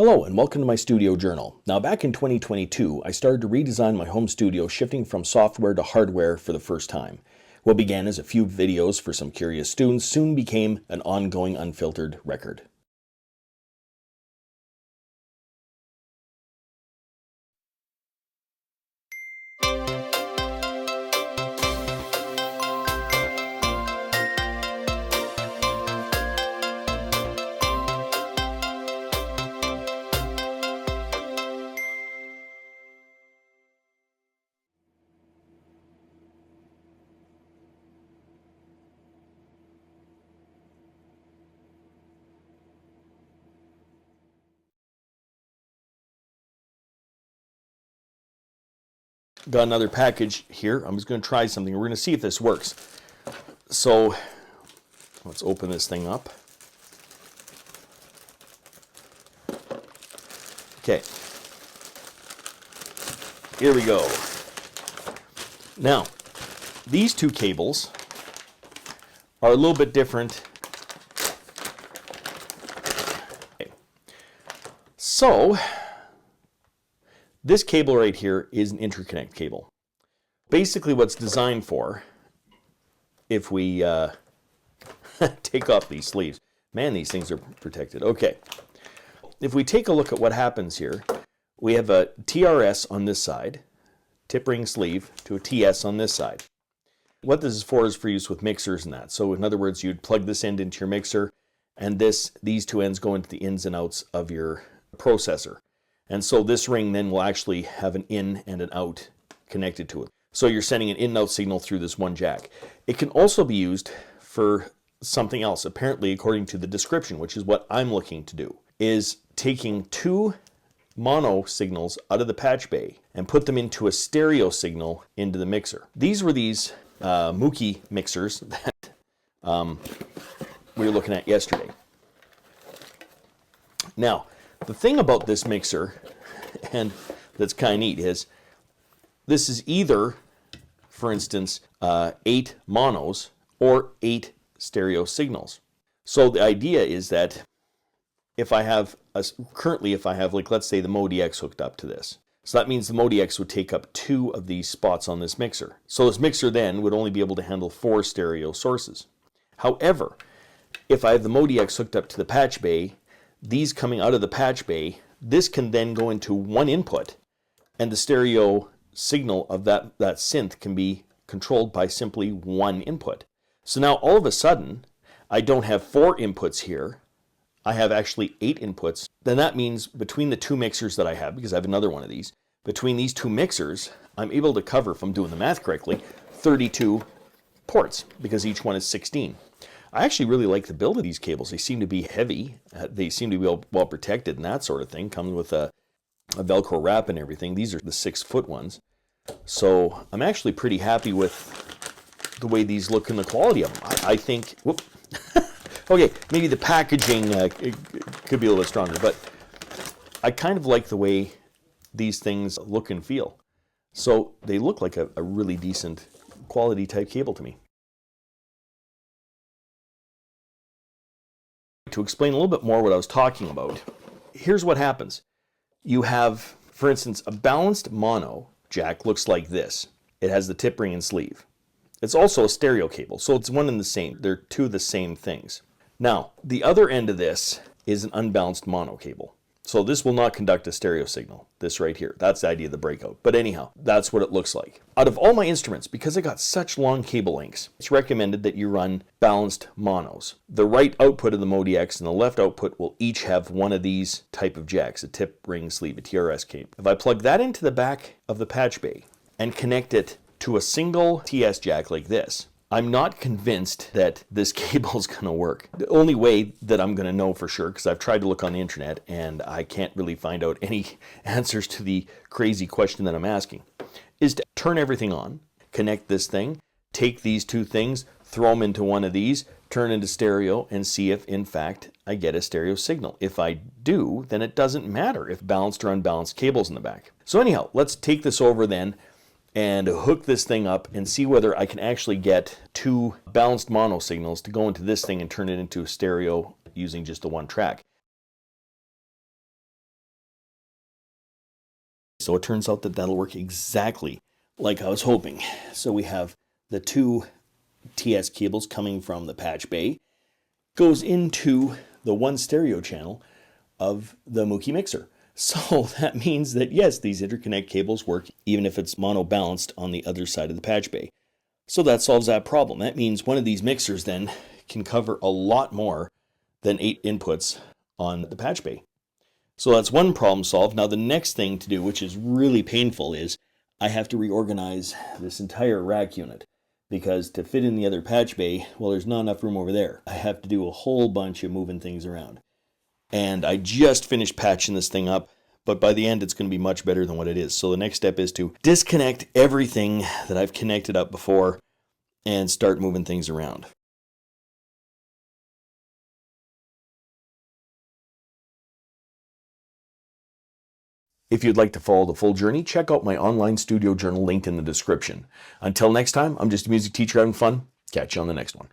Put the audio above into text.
Hello and welcome to my studio journal. Now back in 2022, I started to redesign my home studio, shifting from software to hardware for the first time. What began as a few videos for some curious students soon became an ongoing unfiltered record. Got another package here. I'm just going to try something. We're going to see if this works. So let's open this thing up. Okay. Here we go. Now, these two cables are a little bit different. Okay. So, this cable right here is an interconnect cable. Basically what it's designed for, if we take off these sleeves, man, these things are protected. Okay, if we take a look at what happens here, we have a TRS on this side, tip ring sleeve, to a TS on this side. What this is for use with mixers and that. So in other words, you'd plug this end into your mixer, and these two ends go into the ins and outs of your processor. And so this ring then will actually have an in and an out connected to it. So you're sending an in and out signal through this one jack. It can also be used for something else, apparently according to the description, which is what I'm looking to do, is taking two mono signals out of the patch bay and put them into a stereo signal into the mixer. These were these Mookie mixers that we were looking at yesterday. Now, the thing about this mixer, and that's kind of neat, is this is either, for instance, 8 monos or 8 stereo signals. So the idea is that if I have, currently if I have, like, let's say the MODX hooked up to this, so that means the MODX would take up 2 of these spots on this mixer. So this mixer then would only be able to handle 4 stereo sources. However, if I have the MODX hooked up to the patch bay, these coming out of the patch bay, this can then go into one input, and the stereo signal of that synth can be controlled by simply one input. So now all of a sudden, I don't have 4 inputs here, I have actually 8 inputs. Then that means between the two mixers that I have, because I have another one of these, between these two mixers, I'm able to cover, if I'm doing the math correctly, 32 ports, because each one is 16. I actually really like the build of these cables. They seem to be heavy. They seem to be well protected and that sort of thing. Comes with a Velcro wrap and everything. These are the 6-foot ones. So I'm actually pretty happy with the way these look and the quality of them. I think, whoop. Okay, maybe the packaging could be a little bit stronger, but I kind of like the way these things look and feel. So they look like a really decent quality type cable to me. To explain a little bit more what I was talking about, here's what happens. You have, for instance, a balanced mono jack looks like this. It has the tip ring and sleeve. It's also a stereo cable, so it's one and the same. They're two of the same things. Now, the other end of this is an unbalanced mono cable. So this will not conduct a stereo signal, this right here. That's the idea of the breakout. But anyhow, that's what it looks like. Out of all my instruments, because I got such long cable lengths, it's recommended that you run balanced monos. The right output of the MODX and the left output will each have one of these type of jacks, a tip ring sleeve, a TRS cable. If I plug that into the back of the patch bay and connect it to a single TS jack like this, I'm not convinced that this cable is going to work. The only way that I'm going to know for sure, because I've tried to look on the internet and I can't really find out any answers to the crazy question that I'm asking, is to turn everything on, connect this thing, take these two things, throw them into one of these, turn into stereo, and see if in fact I get a stereo signal. If I do, then it doesn't matter if balanced or unbalanced cables in the back. So anyhow, let's take this over then and hook this thing up and see whether I can actually get 2 balanced mono signals to go into this thing and turn it into a stereo using just the one track. So it turns out that that'll work exactly like I was hoping. So we have the two TS cables coming from the patch bay, goes into the one stereo channel of the Mookie mixer. So that means that yes, these interconnect cables work even if it's mono balanced on the other side of the patch bay. So that solves that problem. That means one of these mixers then can cover a lot more than 8 inputs on the patch bay. So that's one problem solved. Now the next thing to do, which is really painful, is I have to reorganize this entire rack unit, because to fit in the other patch bay, well, there's not enough room over there. I have to do a whole bunch of moving things around. And I just finished patching this thing up, but by the end it's going to be much better than what it is. So the next step is to disconnect everything that I've connected up before and start moving things around. If you'd like to follow the full journey, check out my online studio journal linked in the description. Until next time, I'm just a music teacher having fun. Catch you on the next one.